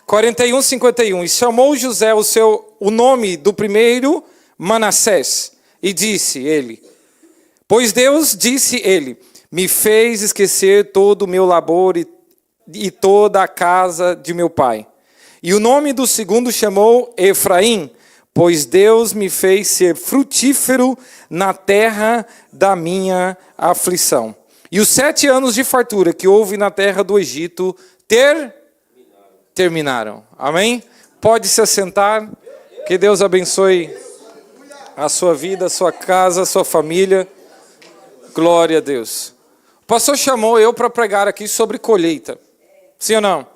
41, 51. E chamou José o nome do primeiro Manassés. E disse ele, pois Deus, disse ele, me fez esquecer todo o meu labor e toda a casa de meu pai. E o nome do segundo chamou Efraim, pois Deus me fez ser frutífero na terra da minha aflição. E os 7 anos de fartura que houve na terra do Egito terminaram. Amém? Pode se assentar. Que Deus abençoe a sua vida, a sua casa, a sua família. Glória a Deus. O pastor chamou eu para pregar aqui sobre colheita. Sim ou não?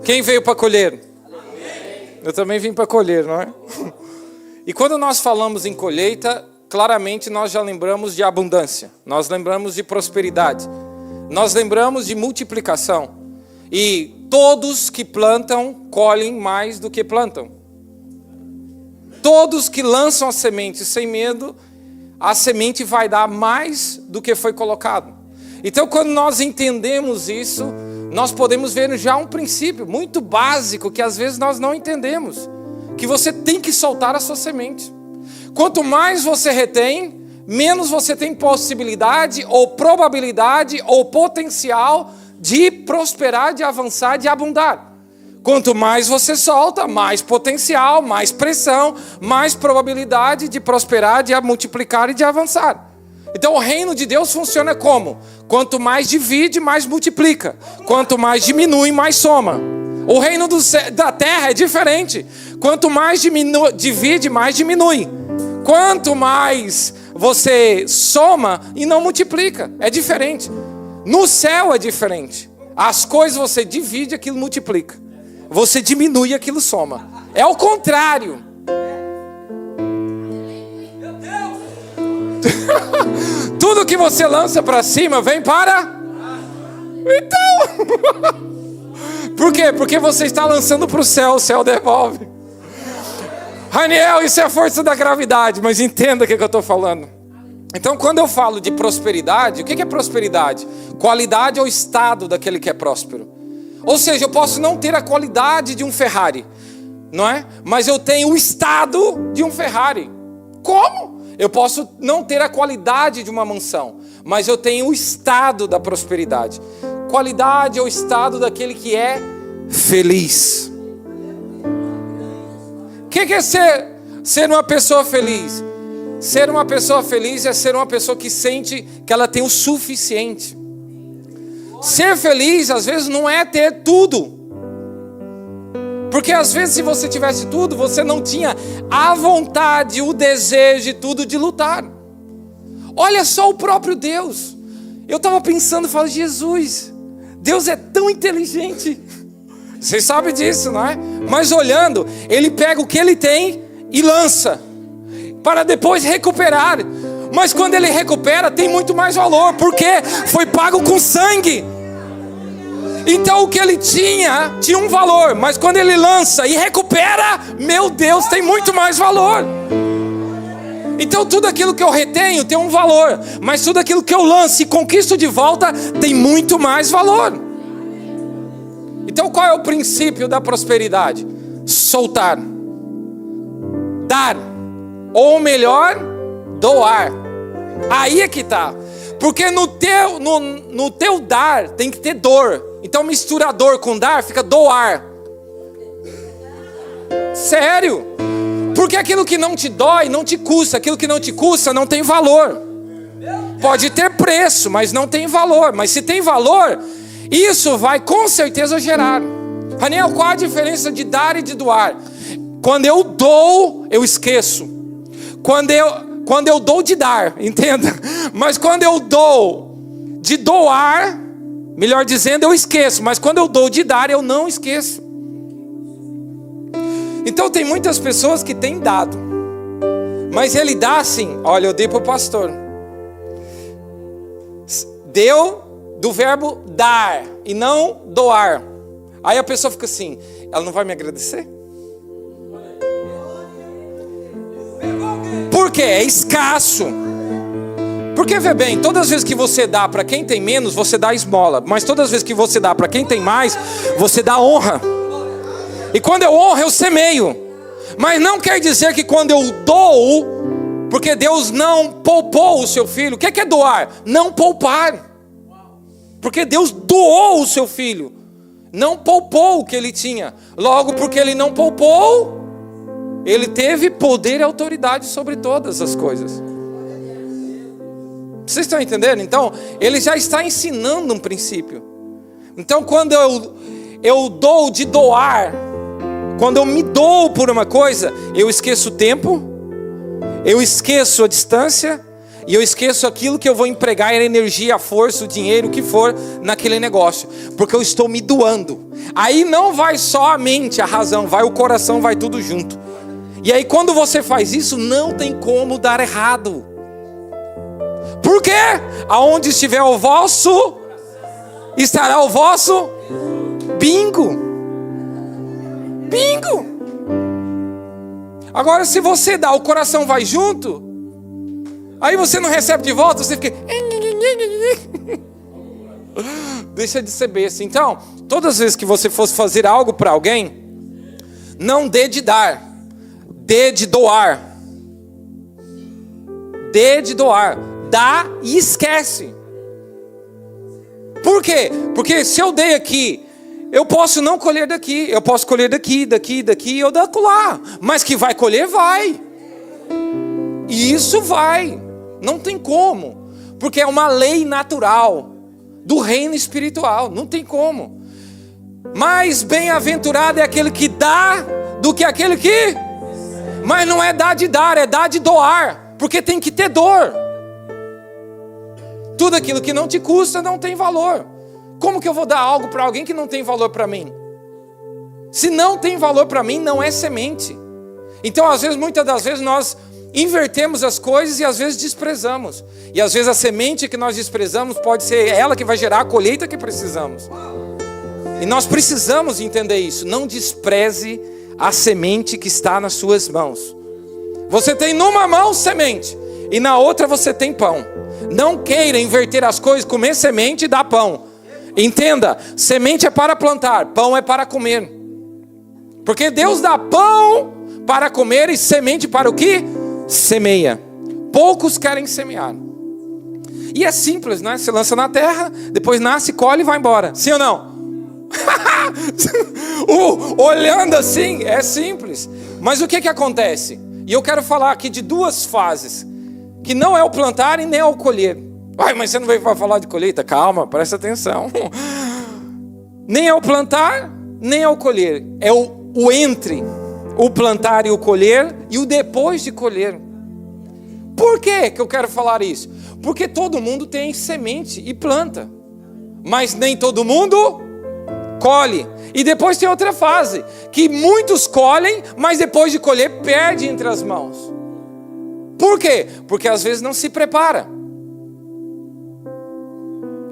Quem veio para colher? Eu também vim para colher, não é? E quando nós falamos em colheita, claramente nós já lembramos de abundância. Nós lembramos de prosperidade. Nós lembramos de multiplicação. E todos que plantam, colhem mais do que plantam. Todos que lançam a semente sem medo, a semente vai dar mais do que foi colocado. Então, quando nós entendemos isso, nós podemos ver já um princípio muito básico que às vezes nós não entendemos. Que você tem que soltar a sua semente. Quanto mais você retém, menos você tem possibilidade ou probabilidade ou potencial de prosperar, de avançar, de abundar. Quanto mais você solta, mais potencial, mais pressão, mais probabilidade de prosperar, de multiplicar e de avançar. Então o reino de Deus funciona como? Quanto mais divide, mais multiplica. Quanto mais diminui, mais soma. O reino da terra é diferente. Quanto mais divide, mais diminui. Quanto mais você soma e não multiplica. É diferente. No céu é diferente. As coisas você divide, aquilo multiplica. Você diminui, aquilo soma. É o contrário. Tudo que você lança para cima vem para... Então... Por quê? Porque você está lançando para o céu devolve. Raniel, isso é a força da gravidade, mas entenda o que eu estou falando. Então, quando eu falo de prosperidade, o que é prosperidade? Qualidade ou estado daquele que é próspero. Ou seja, eu posso não ter a qualidade de um Ferrari, não é? Mas eu tenho o estado de um Ferrari. Como? Eu posso não ter a qualidade de uma mansão, mas eu tenho o estado da prosperidade. Qualidade ou estado daquele que é feliz. O que é ser uma pessoa feliz? Ser uma pessoa feliz é ser uma pessoa que sente que ela tem o suficiente. Ser feliz às vezes não é ter tudo. Porque às vezes se você tivesse tudo, você não tinha a vontade, o desejo e tudo de lutar. Olha só o próprio Deus. Eu estava pensando, falei, Jesus, Deus é tão inteligente. Vocês sabem disso, não é? Mas olhando, Ele pega o que Ele tem e lança, para depois recuperar. Mas quando Ele recupera, tem muito mais valor, porque foi pago com sangue. Então o que Ele tinha um valor, mas quando Ele lança e recupera, meu Deus, tem muito mais valor. Então tudo aquilo que eu retenho tem um valor, mas tudo aquilo que eu lanço e conquisto de volta tem muito mais valor. Então qual é o princípio da prosperidade? Soltar, dar, ou melhor, doar. Aí é que está. Porque no teu dar tem que ter dor. Então mistura dor com dar, fica doar. Sério? Porque aquilo que não te dói, não te custa. Aquilo que não te custa, não tem valor. Pode ter preço, mas não tem valor. Mas se tem valor, isso vai com certeza gerar. Raniel, qual a diferença de dar e de doar? Quando eu dou, eu esqueço. Quando eu dou de dar, entenda. Mas quando eu dou de doar, melhor dizendo, eu esqueço. Mas quando eu dou de dar, eu não esqueço. Então tem muitas pessoas que têm dado, mas ele dá assim, olha, eu dei para o pastor. Deu do verbo dar e não doar. Aí a pessoa fica assim, ela não vai me agradecer? Por quê? É escasso. Porque vê bem, todas as vezes que você dá para quem tem menos, você dá esmola. Mas todas as vezes que você dá para quem tem mais, você dá honra. E quando eu honro, eu semeio. Mas não quer dizer que quando eu dou, porque Deus não poupou o seu filho. O que é doar? Não poupar. Porque Deus doou o seu filho. Não poupou o que ele tinha. Logo, porque ele não poupou, ele teve poder e autoridade sobre todas as coisas. Vocês estão entendendo? Então, ele já está ensinando um princípio. Então, quando eu dou de doar, quando eu me dou por uma coisa, eu esqueço o tempo, eu esqueço a distância, e eu esqueço aquilo que eu vou empregar, a energia, a força, o dinheiro, o que for, naquele negócio. Porque eu estou me doando. Aí não vai só a mente, a razão, vai o coração, vai tudo junto. E aí quando você faz isso, não tem como dar errado. Por quê? Aonde estiver o vosso, estará o vosso bingo. Bingo. Agora se você dá, o coração vai junto, aí você não recebe de volta, você fica... Deixa de ser besta. Então, todas as vezes que você fosse fazer algo para alguém, não dê de dar, dê de doar. Dê de doar. Dá e esquece. Por quê? Porque se eu dei aqui, eu posso não colher daqui, eu posso colher daqui, daqui, ou da lá. Mas que vai colher, vai. E isso vai. Não tem como. Porque é uma lei natural do reino espiritual. Não tem como. Mais bem-aventurado é aquele que dá do que aquele que... Mas não é dar de dar, é dar de doar. Porque tem que ter dor. Tudo aquilo que não te custa não tem valor. Como que eu vou dar algo para alguém que não tem valor para mim? Se não tem valor para mim, não é semente. Então, às vezes, muitas das vezes, nós invertemos as coisas e às vezes desprezamos. E às vezes a semente que nós desprezamos pode ser ela que vai gerar a colheita que precisamos. E nós precisamos entender isso. Não despreze a semente que está nas suas mãos. Você tem numa mão semente e na outra você tem pão. Não queira inverter as coisas, comer semente e dar pão. Entenda, semente é para plantar, pão é para comer. Porque Deus dá pão para comer e semente para o quê? Semeia. Poucos querem semear. E é simples, né? Você lança na terra, depois nasce, colhe e vai embora. Sim ou não? Olhando assim, é simples. Mas o que acontece? E eu quero falar aqui de duas fases, que não é o plantar e nem é o colher. Ai, mas você não veio para falar de colheita? Calma, presta atenção. Nem é o plantar, nem é o colher. É o entre o plantar e o colher e o depois de colher. Por que eu quero falar isso? Porque todo mundo tem semente e planta, mas nem todo mundo colhe. E depois tem outra fase, que muitos colhem, mas depois de colher perde entre as mãos. Por quê? Porque às vezes não se prepara.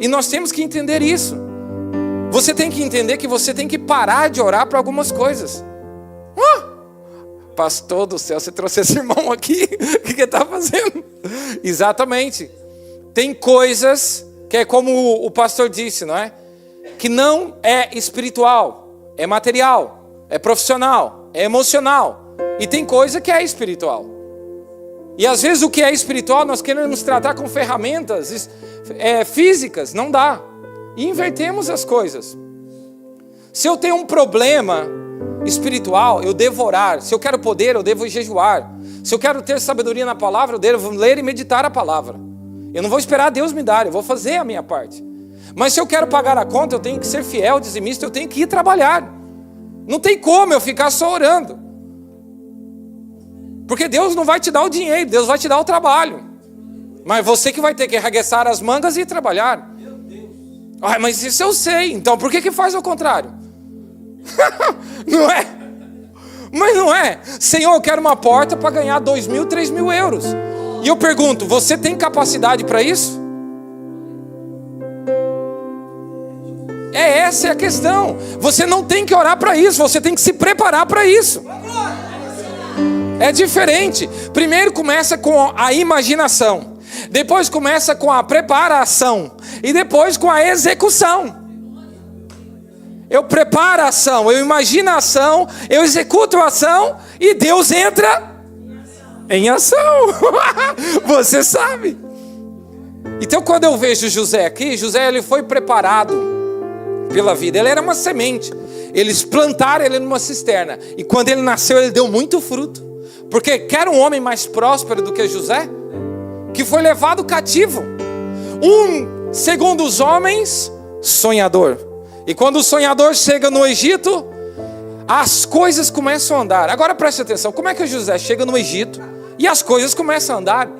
E nós temos que entender isso. Você tem que entender que você tem que parar de orar para algumas coisas. Pastor do céu, você trouxe esse irmão aqui, o que ele está fazendo? Exatamente. Tem coisas que é como o pastor disse, não é? Que não é espiritual, é material, é profissional, é emocional. E tem coisa que é espiritual. E às vezes o que é espiritual nós queremos tratar com ferramentas físicas, não dá. E invertemos as coisas. Se eu tenho um problema espiritual, eu devo orar. Se eu quero poder, eu devo jejuar. Se eu quero ter sabedoria na palavra, eu devo ler e meditar a palavra. Eu não vou esperar Deus me dar, eu vou fazer a minha parte. Mas se eu quero pagar a conta, eu tenho que ser fiel, dizimista, eu tenho que ir trabalhar. Não tem como eu ficar só orando. Porque Deus não vai te dar o dinheiro, Deus vai te dar o trabalho. Mas você que vai ter que arregaçar as mangas e ir trabalhar. Ai, mas isso eu sei, então por que faz ao contrário? Não é? Mas não é. Senhor, eu quero uma porta para ganhar 2.000, 3.000 euros. E eu pergunto, você tem capacidade para isso? Essa é a questão. Você não tem que orar para isso, você tem que se preparar para isso. É diferente. Primeiro começa com a imaginação, depois começa com a preparação e depois com a execução. eu preparo a ação, eu imagino a ação, eu executo a ação e Deus entra em ação. Você sabe. Então quando eu vejo José aqui, José ele foi preparado pela vida. Ele era uma semente. Eles plantaram ele numa cisterna. E quando ele nasceu, ele deu muito fruto. Porque quer um homem mais próspero do que José? Que foi levado cativo. Segundo os homens, sonhador. E quando o sonhador chega no Egito, as coisas começam a andar. Agora preste atenção, como é que o José chega no Egito e as coisas começam a andar?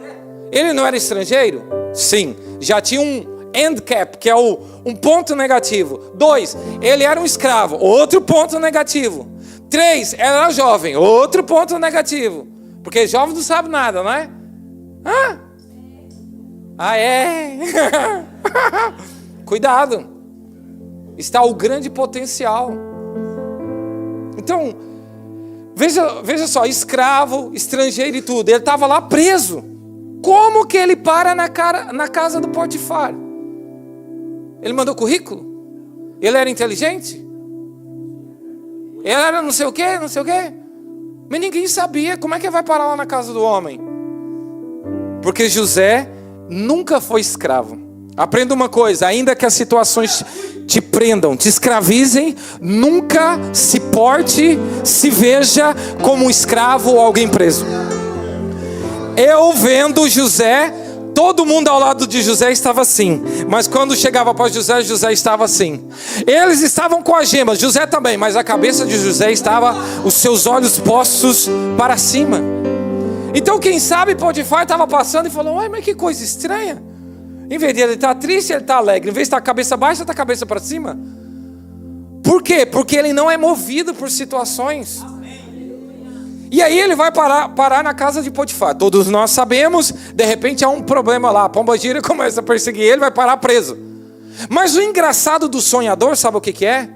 Ele não era estrangeiro? Sim, já tinha um handicap, que é um ponto negativo. 2, ele era um escravo, outro ponto negativo. 3, era jovem, outro ponto negativo. Porque jovem não sabe nada, não é? É? Cuidado. Está o grande potencial. Então, veja só, escravo, estrangeiro e tudo. Ele estava lá preso. Como que ele para na casa do Potifar? Ele mandou currículo? Ele era inteligente? Ele era não sei o quê? Mas ninguém sabia. Como é que ele vai parar lá na casa do homem? Porque José nunca foi escravo. Aprenda uma coisa, ainda que as situações te prendam, te escravizem, nunca se porte, se veja como um escravo ou alguém preso. Eu vendo José, todo mundo ao lado de José estava assim, mas quando chegava para José, José estava assim. Eles estavam com as gemas, José também, mas a cabeça de José estava, os seus olhos postos para cima. Então quem sabe Potifar estava passando e falou: ué, mas que coisa estranha. Em vez de ele estar triste, ele está alegre. Em vez de estar cabeça baixa, está cabeça para cima. Por quê? Porque ele não é movido por situações. E aí ele vai parar na casa de Potifar. Todos nós sabemos, de repente há um problema lá. A pombagira começa a perseguir ele, vai parar preso. Mas o engraçado do sonhador, sabe o que é?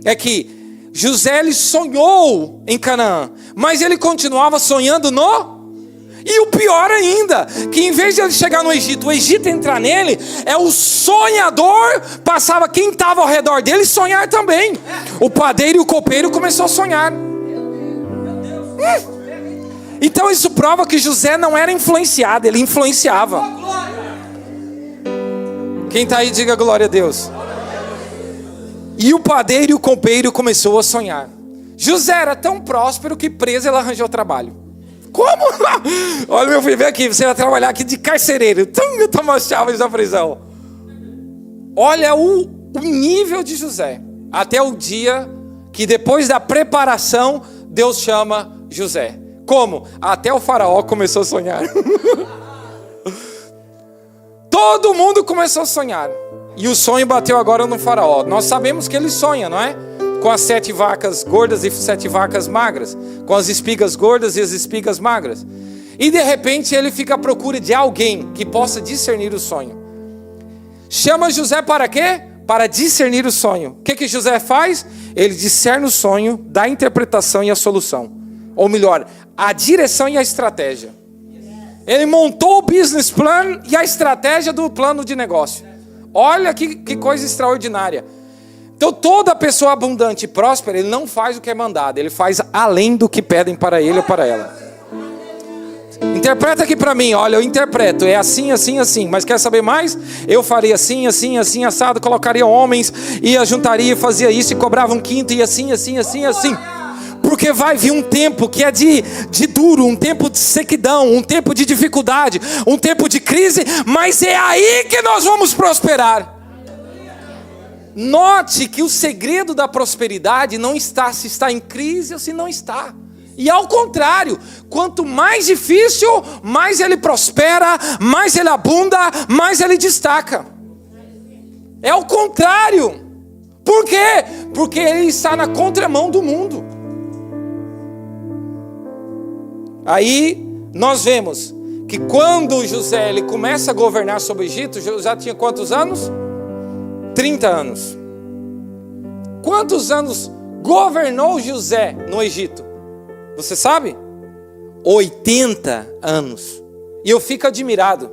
É que José ele sonhou em Canaã, mas ele continuava sonhando no... E o pior ainda, que em vez de ele chegar no Egito, o Egito entrar nele, é o sonhador, passava quem estava ao redor dele sonhar também. O padeiro e o copeiro começou a sonhar. Então isso prova que José não era influenciado, ele influenciava. Quem está aí, diga glória a Deus. E o padeiro e o copeiro começou a sonhar. José era tão próspero que preso ele arranjou trabalho. Como? Olha meu filho, vem aqui, você vai trabalhar aqui de carcereiro. Eu tomo as chaves da prisão. Olha o nível de José. Até o dia que depois da preparação, Deus chama José. Como? Até o faraó começou a sonhar. Todo mundo começou a sonhar. E o sonho bateu agora no faraó. Nós sabemos que ele sonha, não é? Com as 7 vacas gordas e 7 vacas magras. Com as espigas gordas e as espigas magras. E de repente ele fica à procura de alguém que possa discernir o sonho. Chama José para quê? Para discernir o sonho. O que José faz? Ele discerne o sonho, dá a interpretação e a solução. Ou melhor, a direção e a estratégia. Ele montou o business plan e a estratégia do plano de negócio. Olha que coisa extraordinária. Então toda pessoa abundante e próspera, ele não faz o que é mandado, ele faz além do que pedem para ele ou para ela. Interpreta aqui para mim, olha, eu interpreto, é assim, assim, assim, mas quer saber mais? Eu faria assim, assim, assim, assado, colocaria homens, ia, juntaria, fazia isso e cobrava um quinto, e assim, assim, assim, assim. Porque vai vir um tempo que é de duro, um tempo de sequidão, um tempo de dificuldade, um tempo de crise, mas é aí que nós vamos prosperar. Note que o segredo da prosperidade não está se está em crise ou se não está. E ao contrário, quanto mais difícil, mais ele prospera, mais ele abunda, mais ele destaca. É o contrário. Por quê? Porque ele está na contramão do mundo. Aí nós vemos que quando José ele começa a governar sobre o Egito, já tinha quantos anos? 30 anos. Quantos anos governou José no Egito? Você sabe? 80 anos. E eu fico admirado,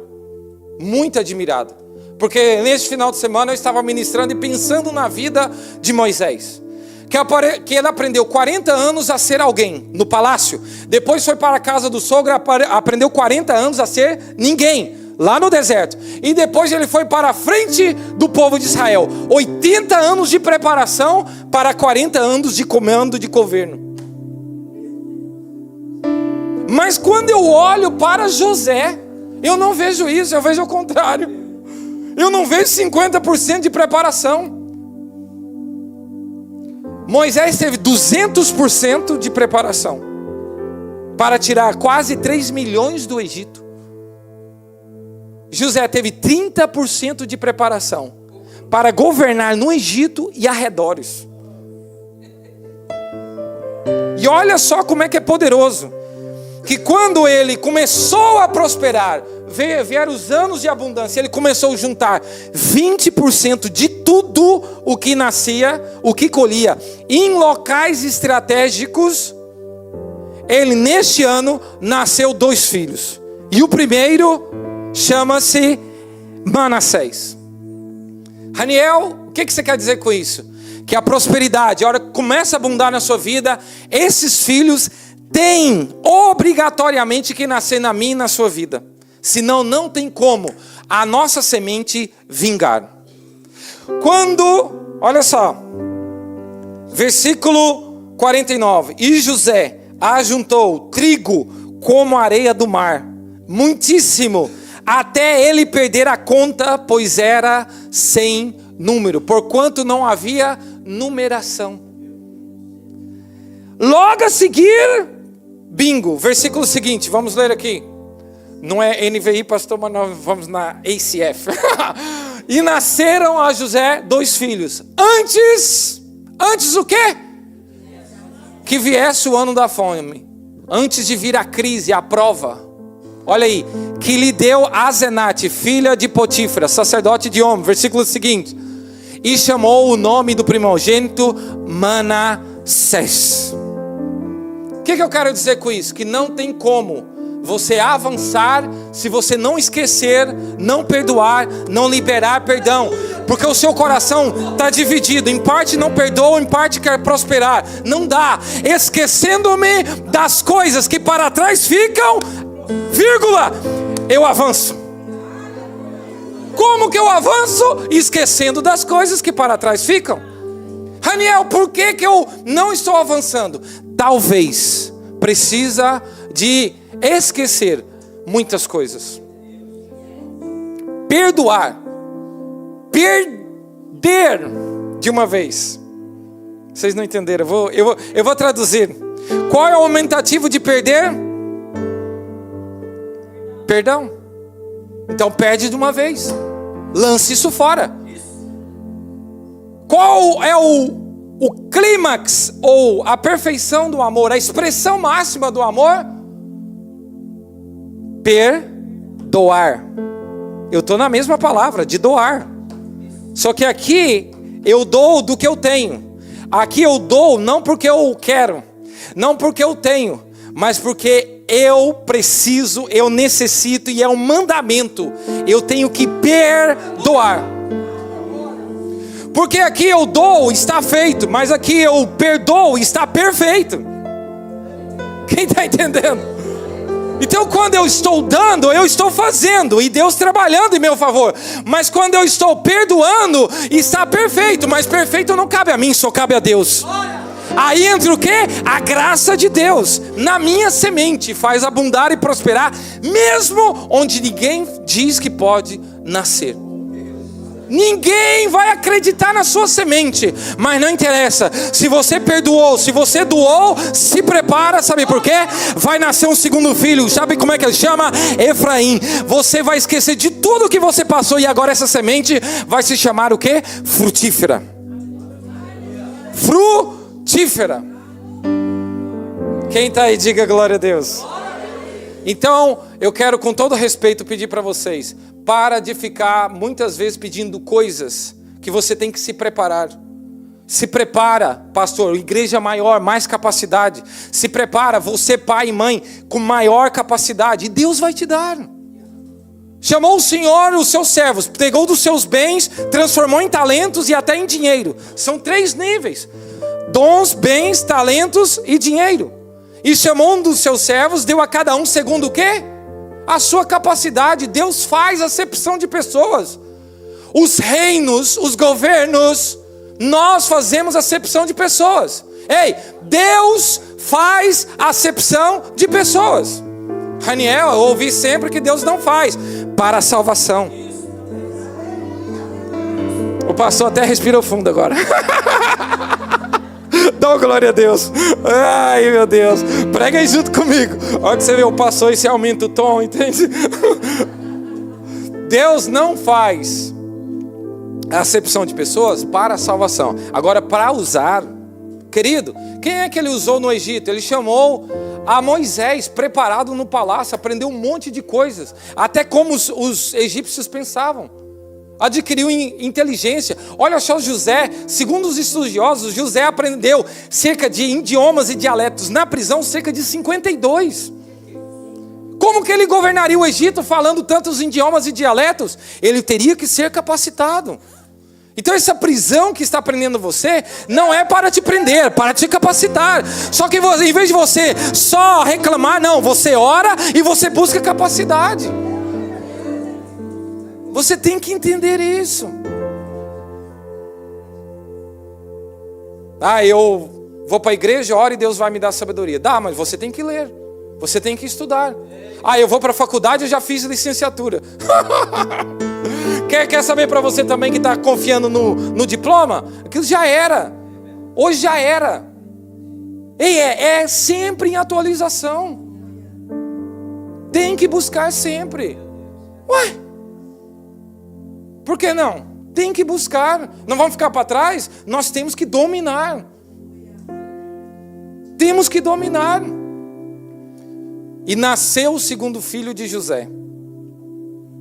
muito admirado, porque neste final de semana eu estava ministrando e pensando na vida de Moisés. que ele aprendeu 40 anos a ser alguém no palácio. Depois foi para a casa do sogro, aprendeu 40 anos a ser ninguém, lá no deserto. E depois ele foi para a frente do povo de Israel. 80 anos de preparação para 40 anos de comando de governo. Mas quando eu olho para José, eu não vejo isso, eu vejo o contrário. Eu não vejo 50% de preparação. Moisés teve 200% de preparação para tirar quase 3 milhões do Egito. José teve 30% de preparação para governar no Egito e arredores. E olha só como é que é poderoso. Que quando ele começou a prosperar, vieram os anos de abundância, ele começou a juntar 20% de tudo o que nascia, o que colhia, em locais estratégicos. Ele neste ano nasceu 2 filhos. E o primeiro chama-se Manassés. Raniel, o que você quer dizer com isso? Que a prosperidade, a hora que começa a abundar na sua vida, esses filhos têm obrigatoriamente que nascer na minha e na sua vida. Senão não tem como a nossa semente vingar. Quando, olha só, versículo 49. E José ajuntou trigo como a areia do mar, muitíssimo, até ele perder a conta, pois era sem número, porquanto não havia numeração. Logo a seguir, bingo, versículo seguinte, vamos ler aqui. Não é NVI, pastor, mas nós vamos na ACF. E nasceram a José 2 filhos. Antes o quê? Que viesse o ano da fome. Antes de vir a crise, a prova. Olha aí, que lhe deu Asenate, filha de Potífera, sacerdote de homem. Versículo seguinte. E chamou o nome do primogênito Manassés. O que eu quero dizer com isso? Que não tem como você avançar se você não esquecer, não perdoar, não liberar perdão. Porque o seu coração está dividido. Em parte não perdoa, em parte quer prosperar. Não dá. Esquecendo-me das coisas que para trás ficam, vírgula, eu avanço. Como que eu avanço? Esquecendo das coisas que para trás ficam. Raniel, por que eu não estou avançando? Talvez precisa de esquecer muitas coisas. Perdoar. Perder de uma vez. Vocês não entenderam? Eu vou traduzir. Qual é o aumentativo de perder? Perdão. Então perde de uma vez. Lance isso fora. Qual é o clímax ou a perfeição do amor, a expressão máxima do amor? Perdoar. Eu estou na mesma palavra, de doar. Só que aqui eu dou do que eu tenho. Aqui eu dou não porque eu quero, não porque eu tenho, mas porque eu preciso, eu necessito e é um mandamento. Eu tenho que perdoar. Porque aqui eu dou, está feito, mas aqui eu perdoo, está perfeito. Quem está entendendo? Então quando eu estou dando, eu estou fazendo, e Deus trabalhando em meu favor. Mas quando eu estou perdoando, está perfeito, mas perfeito não cabe a mim, só cabe a Deus. Aí entra o quê? A graça de Deus na minha semente faz abundar e prosperar, mesmo onde ninguém diz que pode nascer. Ninguém vai acreditar na sua semente, mas não interessa. Se você perdoou, se você doou, se prepara, sabe por quê? Vai nascer um segundo filho, sabe como é que ele chama? Efraim. Você vai esquecer de tudo que você passou e agora essa semente vai se chamar o quê? Frutífera. Frutífera. Quem está aí, diga glória a Deus. Então, eu quero com todo respeito pedir para vocês, para de ficar muitas vezes pedindo coisas que você tem que se preparar. Se prepara, pastor, igreja maior, mais capacidade. Se prepara, você pai e mãe, com maior capacidade. E Deus vai te dar. Chamou o Senhor os seus servos, pegou dos seus bens, transformou em talentos e até em dinheiro. São 3 níveis. dons, bens, talentos e dinheiro. E chamou um dos seus servos, deu a cada um segundo o quê? A sua capacidade. Deus faz acepção de pessoas. Os reinos, os governos, nós fazemos acepção de pessoas. Ei, Deus faz acepção de pessoas. Raniel, eu ouvi sempre que Deus não faz para a salvação. O pastor até respirou fundo agora. Dá uma glória a Deus. Ai, meu Deus. Prega aí junto comigo. Olha que você vê o pastor e você aumenta o tom, entende? Deus não faz a acepção de pessoas para a salvação. Agora, para usar, querido, quem é que ele usou no Egito? Ele chamou a Moisés, preparado no palácio, aprendeu um monte de coisas, até como os egípcios pensavam. Adquiriu inteligência. Olha só José, segundo os estudiosos, José aprendeu cerca de idiomas e dialetos na prisão, cerca de 52. Como que ele governaria o Egito falando tantos idiomas e dialetos? Ele teria que ser capacitado. Então essa prisão que está prendendo você não é para te prender, para te capacitar. Só que em vez de você só reclamar, não, você ora e você busca capacidade. Você tem que entender isso. Eu vou para a igreja, oro e Deus vai me dar sabedoria. Dá, mas você tem que ler. Você tem que estudar. Eu vou para a faculdade, eu já fiz licenciatura. Quer saber para você também que está confiando no diploma? Aquilo já era. Hoje já era. É sempre em atualização. Tem que buscar sempre. Por que não? Tem que buscar. Não vamos ficar para trás. Nós temos que dominar. Temos que dominar. E nasceu o segundo filho de José,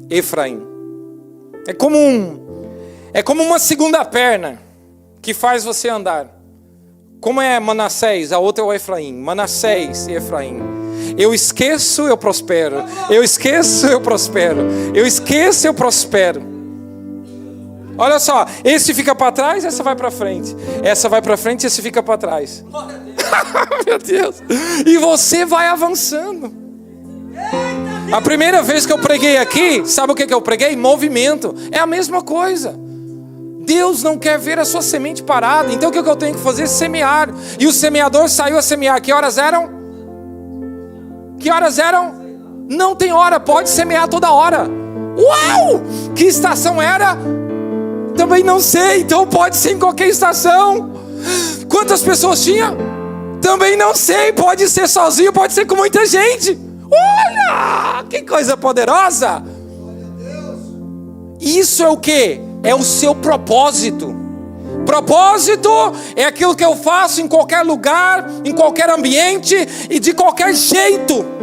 Efraim. É como uma segunda perna que faz você andar. Como é Manassés, a outra é o Efraim. Manassés e Efraim. Eu esqueço, eu prospero. Eu esqueço, eu prospero. Eu esqueço, eu prospero. Olha só, esse fica para trás, essa vai para frente. Essa vai para frente, esse fica para trás. Meu Deus. E você vai avançando. A primeira vez que eu preguei aqui, sabe o que eu preguei? Movimento. É a mesma coisa. Deus não quer ver a sua semente parada. Então o que eu tenho que fazer? Semear. E o semeador saiu a semear. Que horas eram? Que horas eram? Não tem hora, pode semear toda hora. Uau! Que estação era? Também não sei, então pode ser em qualquer estação. Quantas pessoas tinha? Também não sei, pode ser sozinho, pode ser com muita gente. Olha, que coisa poderosa. Isso é o que? É o seu propósito. Propósito é aquilo que eu faço em qualquer lugar, em qualquer ambiente e de qualquer jeito.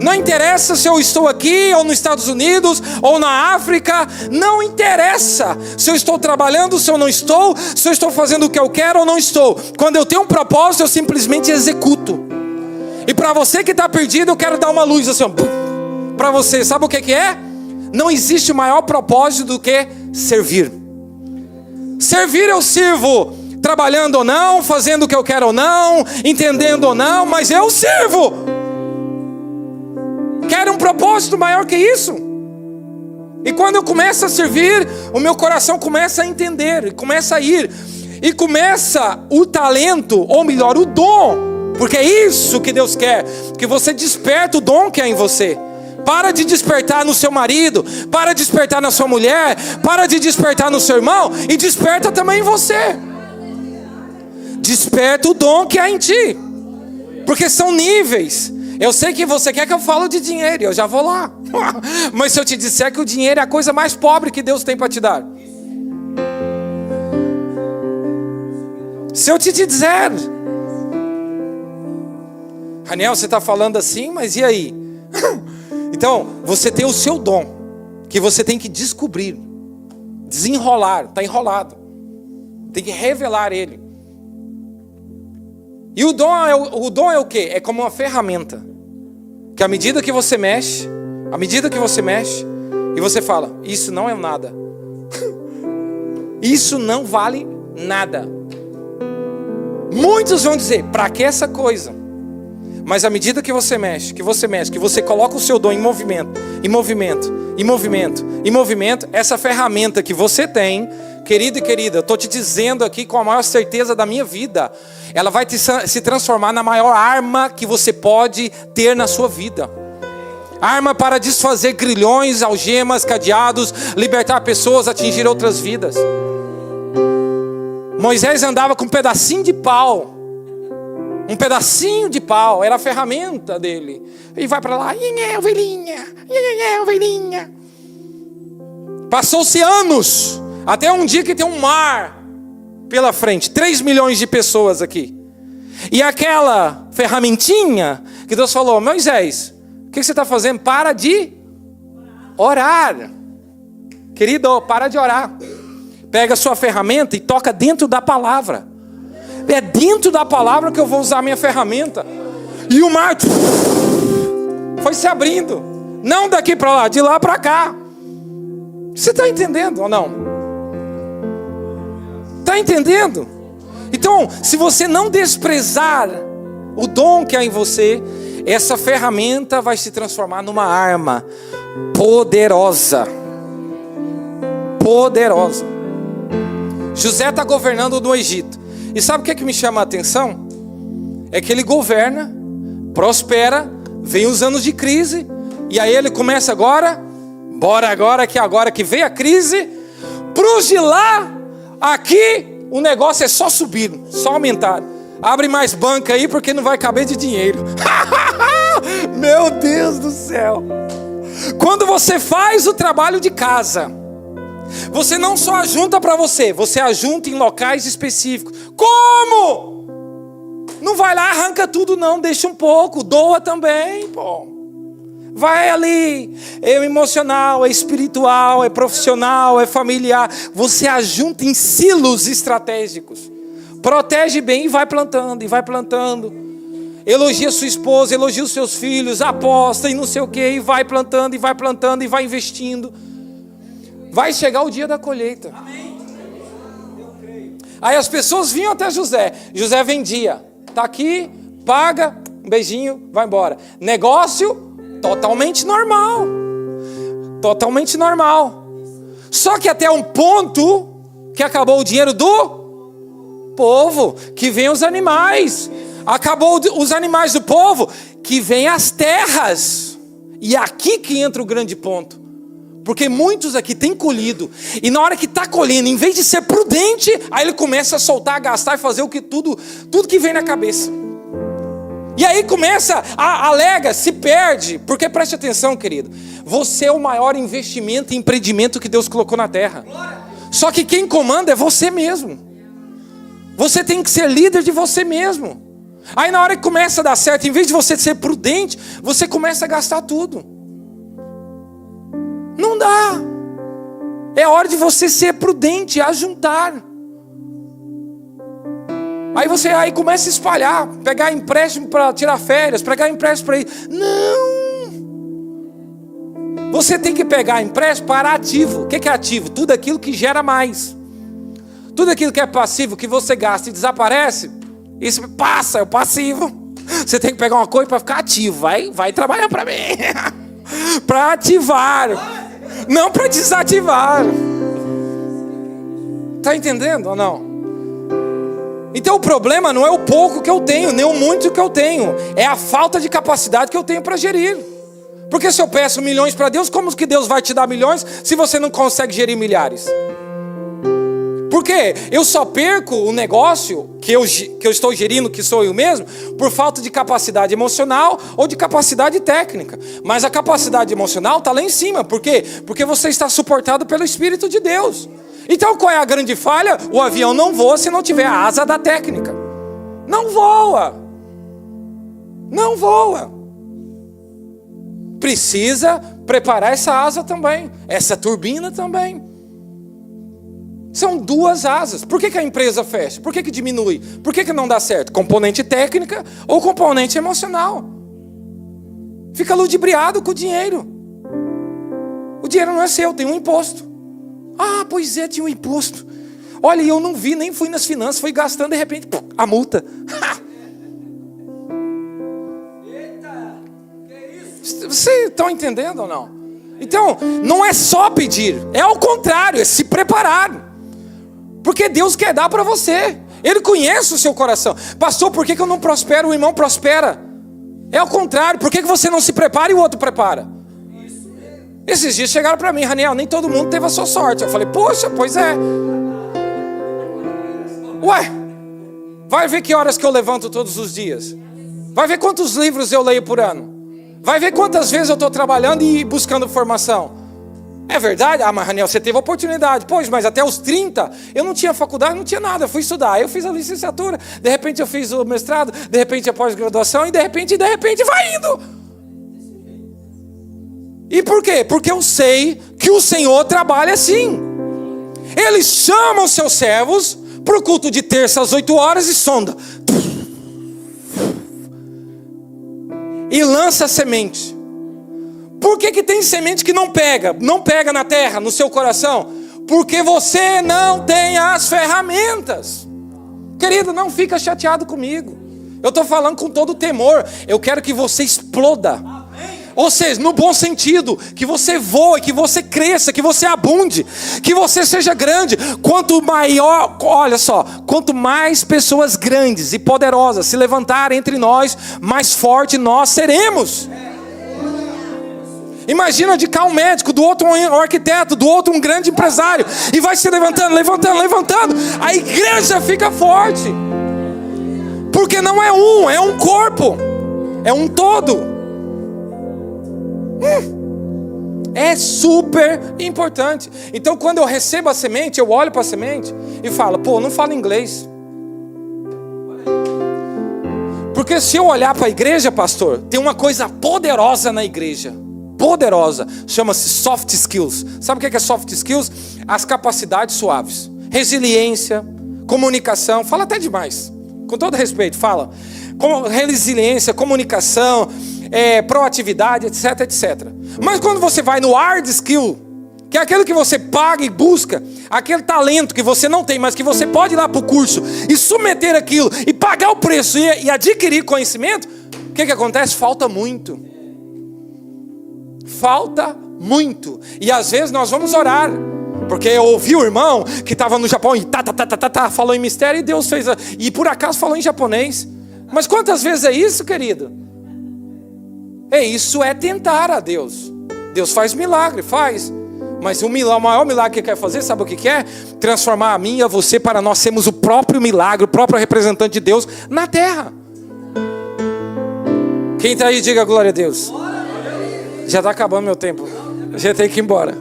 Não interessa se eu estou aqui, ou nos Estados Unidos, ou na África. Não interessa se eu estou trabalhando, se eu não estou, se eu estou fazendo o que eu quero ou não estou. Quando eu tenho um propósito, eu simplesmente executo. E para você que está perdido, eu quero dar uma luz assim, para você. Sabe o que é? Não existe maior propósito do que servir. Servir eu sirvo, trabalhando ou não, fazendo o que eu quero ou não, entendendo ou não, mas eu sirvo. Quero um propósito maior que isso. E quando eu começo a servir, o meu coração começa a entender, e começa a ir, e começa o talento, ou melhor, o dom, porque é isso que Deus quer, que você desperta o dom que há em você. Para de despertar no seu marido, para de despertar na sua mulher, para de despertar no seu irmão, e desperta também em você. Desperta o dom que há em ti, porque são níveis. Eu sei que você quer que eu fale de dinheiro, eu já vou lá. Mas se eu te disser que o dinheiro é a coisa mais pobre que Deus tem para te dar. Se eu te dizer, Raniel, você está falando assim, mas e aí? Então, você tem o seu dom, que você tem que descobrir, desenrolar, está enrolado. Tem que revelar ele. E o dom é o quê? É como uma ferramenta. Que à medida que você mexe, e você fala, isso não é nada. Isso não vale nada. Muitos vão dizer, para que essa coisa? Mas à medida que você mexe, que você coloca o seu dom em movimento, essa ferramenta que você tem, querido e querida, eu estou te dizendo aqui com a maior certeza da minha vida, ela vai se transformar na maior arma que você pode ter na sua vida. Arma para desfazer grilhões, algemas, cadeados, libertar pessoas, atingir outras vidas. Moisés andava com um pedacinho de pau. Um pedacinho de pau, era a ferramenta dele. E vai para lá, ovelhinha. Passou-se anos, até um dia que tem um mar pela frente. 3 milhões de pessoas aqui. E aquela ferramentinha que Deus falou, Moisés, o que você está fazendo? Para de orar. Querido, para de orar. Pega a sua ferramenta e toca dentro da palavra. É dentro da palavra que eu vou usar a minha ferramenta. E o mar foi se abrindo. Não daqui para lá, de lá para cá. Você está entendendo ou não? Está entendendo? Então, se você não desprezar o dom que há em você, essa ferramenta vai se transformar numa arma poderosa. Poderosa. José está governando no Egito. E sabe o que me chama a atenção? É que ele governa, prospera, vem os anos de crise, e aí ele começa agora que veio a crise, para os de lá, aqui o negócio é só subir, só aumentar. Abre mais banca aí porque não vai caber de dinheiro. Meu Deus do céu. Quando você faz o trabalho de casa, você não só ajunta para você ajunta em locais específicos. Como? Não vai lá, arranca tudo não, deixa um pouco, doa também, pô. Vai ali, é emocional, é espiritual, é profissional, é familiar. Você ajunta em silos estratégicos. Protege bem e vai plantando, Elogia sua esposa, elogia os seus filhos, aposta e não sei o que, e vai plantando, e vai investindo. Vai chegar o dia da colheita. Aí as pessoas vinham até José. José vendia. Está aqui, paga, um beijinho, vai embora. Negócio totalmente normal. Totalmente normal. Só que até um ponto que acabou o dinheiro do povo, que vem os animais. Acabou os animais do povo, que vem as terras. E é aqui que entra o grande ponto. Porque muitos aqui têm colhido, e na hora que está colhendo, em vez de ser prudente, aí ele começa a soltar, gastar e fazer tudo que vem na cabeça. E aí começa, alega, se perde, porque preste atenção, querido, você é o maior investimento e empreendimento que Deus colocou na terra. Só que quem comanda é você mesmo. Você tem que ser líder de você mesmo. Aí na hora que começa a dar certo, em vez de você ser prudente, você começa a gastar tudo. Não dá. É hora de você ser prudente, ajuntar. Aí começa a espalhar, pegar empréstimo para tirar férias, pegar empréstimo para ir. Não. Você tem que pegar empréstimo para ativo. O que é ativo? Tudo aquilo que gera mais. Tudo aquilo que é passivo, que você gasta e desaparece, isso passa, é o passivo. Você tem que pegar uma coisa para ficar ativo. Vai trabalhar para mim. Para ativar. Não para desativar. Está entendendo ou não? Então o problema não é o pouco que eu tenho, nem o muito que eu tenho. É a falta de capacidade que eu tenho para gerir. Porque se eu peço milhões para Deus, como que Deus vai te dar milhões se você não consegue gerir milhares? Porque eu só perco o negócio que eu estou gerindo, que sou eu mesmo, por falta de capacidade emocional ou de capacidade técnica. Mas a capacidade emocional está lá em cima. Por quê? Porque você está suportado pelo Espírito de Deus. Então qual é a grande falha? O avião não voa se não tiver a asa da técnica. Não voa. Não voa. Precisa preparar essa asa também. Essa turbina também. São 2 asas. Por que a empresa fecha? Por que diminui? Por que não dá certo? Componente técnica ou componente emocional. Fica ludibriado com o dinheiro. O dinheiro não é seu, tem um imposto. Ah, pois é, tinha um imposto. Olha, eu não vi, nem fui nas finanças, fui gastando, de repente, a multa. Vocês estão entendendo ou não? Então, não é só pedir, é ao contrário, é se preparar. Porque Deus quer dar para você. Ele conhece o seu coração. Pastor, por que eu não prospero? O irmão prospera. É ao contrário, por que você não se prepara e o outro prepara? Esses dias chegaram para mim, Raniel, nem todo mundo teve a sua sorte. Eu falei, poxa, pois é. Ué, vai ver que horas que eu levanto todos os dias. Vai ver quantos livros eu leio por ano. Vai ver quantas vezes eu estou trabalhando e buscando formação. É verdade? Ah, mas Raniel, você teve oportunidade. Pois, mas até os 30, eu não tinha faculdade, não tinha nada. Eu fui estudar, eu fiz a licenciatura. De repente eu fiz o mestrado, de repente a pós-graduação. E de repente vai indo. E por quê? Porque eu sei que o Senhor trabalha assim. Ele chama os seus servos para o culto de terça às 8 horas e sonda. E lança a semente. Por que tem semente que não pega? Não pega na terra, no seu coração? Porque você não tem as ferramentas. Querido, não fica chateado comigo. Eu estou falando com todo temor. Eu quero que você exploda. Ou seja, no bom sentido, que você voe, que você cresça, que você abunde, que você seja grande. Quanto maior, olha só, quanto mais pessoas grandes e poderosas se levantarem entre nós, mais forte nós seremos. Imagina de cá um médico, do outro um arquiteto, do outro um grande empresário, e vai se levantando. A igreja fica forte. Porque não é um corpo, é um todo. É super importante. Então quando eu recebo a semente, eu olho para a semente e falo, pô, não falo inglês. Porque se eu olhar para a igreja, pastor, tem uma coisa poderosa na igreja. Poderosa, chama-se soft skills. Sabe o que é soft skills? As capacidades suaves. Resiliência, comunicação, fala até demais. Com todo respeito, fala. Resiliência, comunicação, proatividade, etc, etc. Mas quando você vai no hard skill, que é aquilo que você paga e busca, aquele talento que você não tem, mas que você pode ir lá para o curso e submeter aquilo, e pagar o preço e adquirir conhecimento, o que acontece? Falta muito. Falta muito. E às vezes nós vamos orar, porque eu ouvi o irmão que estava no Japão e falou em mistério e Deus fez, e por acaso falou em japonês. Mas quantas vezes é isso, querido? Isso é tentar a Deus. Deus faz milagre, faz. Mas o maior milagre que Ele quer fazer, sabe o que é? Transformar a mim e a você para nós sermos o próprio milagre, o próprio representante de Deus na terra. Quem está aí, diga glória a Deus. Já está acabando meu tempo. Já tenho que ir embora.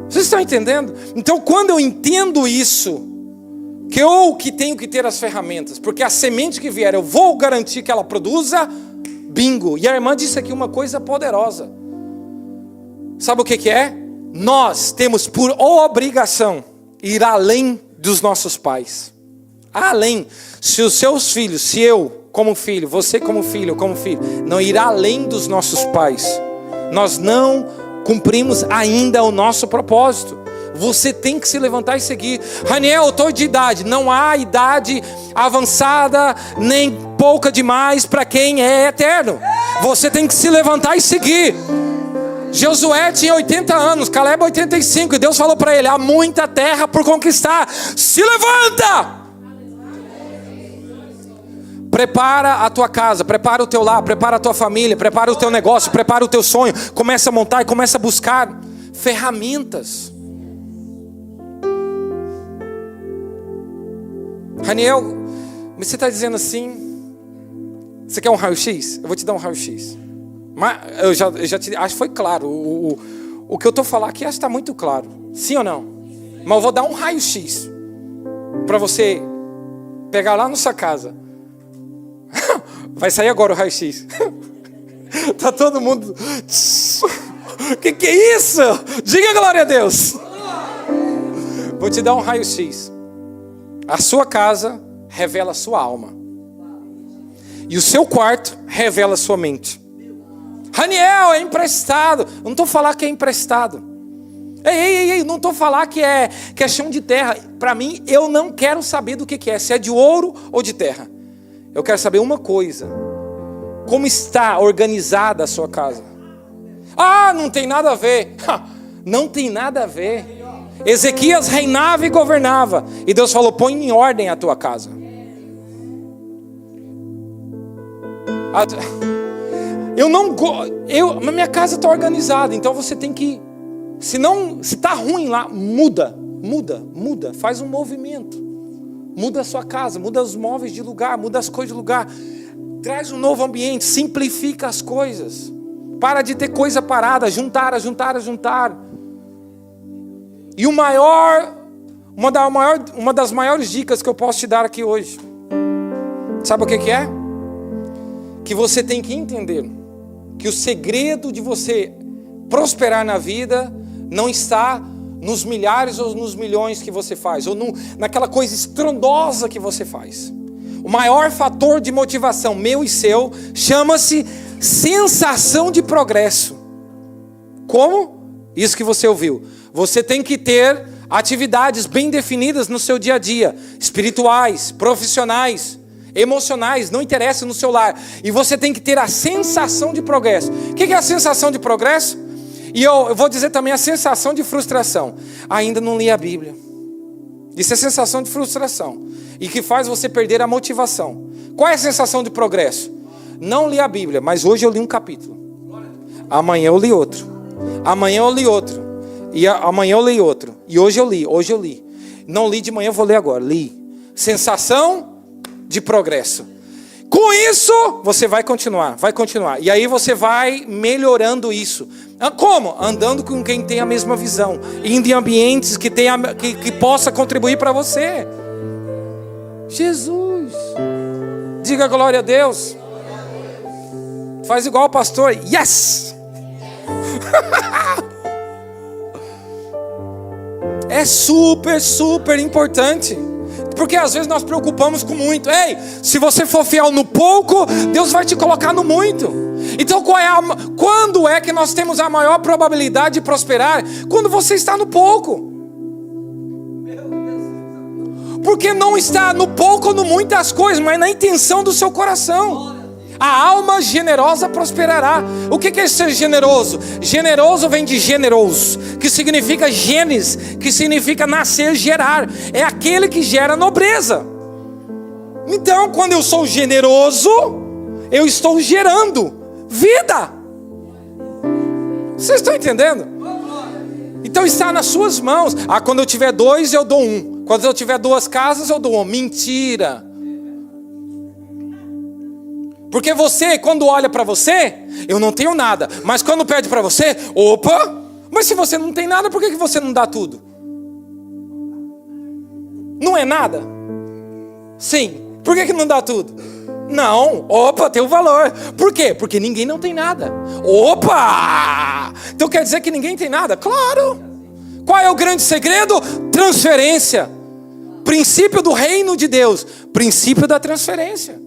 Vocês estão entendendo? Então quando eu entendo isso, que eu que tenho que ter as ferramentas, porque a semente que vier eu vou garantir que ela produza, bingo. E a irmã disse aqui uma coisa poderosa. Sabe o que é? Nós temos por obrigação ir além dos nossos pais. Além. Se os seus filhos, se eu como filho, você como filho, não ir além dos nossos pais, nós não cumprimos ainda o nosso propósito. Você tem que se levantar e seguir. Raniel, eu estou de idade. Não há idade avançada, nem pouca demais para quem é eterno. Você tem que se levantar e seguir. Josué tinha 80 anos, Caleb 85, e Deus falou para ele, há muita terra por conquistar. Se levanta! Prepara a tua casa, prepara o teu lar, prepara a tua família, prepara o teu negócio, prepara o teu sonho. Começa a montar e começa a buscar ferramentas. Raniel, você está dizendo assim, você quer um raio-x? Eu vou te dar um raio-x. Mas eu já te acho que foi claro. O que eu estou falando aqui acho que está muito claro. Sim ou não? Mas eu vou dar um raio-x para você pegar lá na sua casa. Vai sair agora o raio-x. Tá todo mundo. Que é isso? Diga glória a Deus. Vou te dar um raio-x. A sua casa revela a sua alma. E o seu quarto revela a sua mente. Raniel, é emprestado. Eu não estou falando que é emprestado. Ei, não estou falando que é chão de terra. Para mim, eu não quero saber do que é, se é de ouro ou de terra. Eu quero saber uma coisa: como está organizada a sua casa. Ah, não tem nada a ver. Não tem nada a ver. Ezequias reinava e governava, e Deus falou: põe em ordem a tua casa. Mas minha casa está organizada, então você tem que, se está ruim lá, muda, faz um movimento, muda a sua casa, muda os móveis de lugar, muda as coisas de lugar, traz um novo ambiente, simplifica as coisas, para de ter coisa parada, juntar. E uma das maiores dicas que eu posso te dar aqui hoje, sabe o que é? Que você tem que entender que o segredo de você prosperar na vida não está nos milhares ou nos milhões que você faz, ou naquela coisa estrondosa que você faz. O maior fator de motivação meu e seu chama-se sensação de progresso. Como? Isso que você ouviu. Você tem que ter atividades bem definidas no seu dia a dia, espirituais, profissionais, emocionais, não interessa, no seu lar. E você tem que ter a sensação de progresso. O que é a sensação de progresso? E eu vou dizer também a sensação de frustração. Ainda não li a Bíblia. Isso é sensação de frustração, e que faz você perder a motivação. Qual é a sensação de progresso? Não li a Bíblia, mas hoje eu li um capítulo. Amanhã eu li outro. Amanhã eu li outro. E amanhã eu li outro. E hoje eu li. Não li de manhã, eu vou ler agora. Li. Sensação de progresso. Com isso, você vai continuar. E aí você vai melhorando isso. Como? Andando com quem tem a mesma visão. Indo em ambientes que possa contribuir para você. Jesus. Diga glória a Deus. Faz igual o pastor. Yes! É super importante. Porque às vezes nós preocupamos com muito. Ei, se você for fiel no pouco, Deus vai te colocar no muito. Então quando é que nós temos a maior probabilidade de prosperar? Quando você está no pouco. Porque não está no pouco ou no muitas coisas, mas na intenção do seu coração. A alma generosa prosperará. O que é ser generoso? Generoso vem de generoso, que significa genes, que significa nascer, gerar. É aquele que gera nobreza. Então, quando eu sou generoso, eu estou gerando vida. Vocês estão entendendo? Então está nas suas mãos. Quando eu tiver 2, eu dou 1. Quando eu tiver 2 casas, eu dou 1. Mentira. Porque você, quando olha para você, eu não tenho nada. Mas quando pede para você, opa, mas se você não tem nada, por que você não dá tudo? Não é nada? Sim. Por que não dá tudo? Não. Opa, tem um valor. Por quê? Porque ninguém não tem nada. Opa! Então quer dizer que ninguém tem nada? Claro. Qual é o grande segredo? Transferência. Princípio do reino de Deus. Princípio da transferência.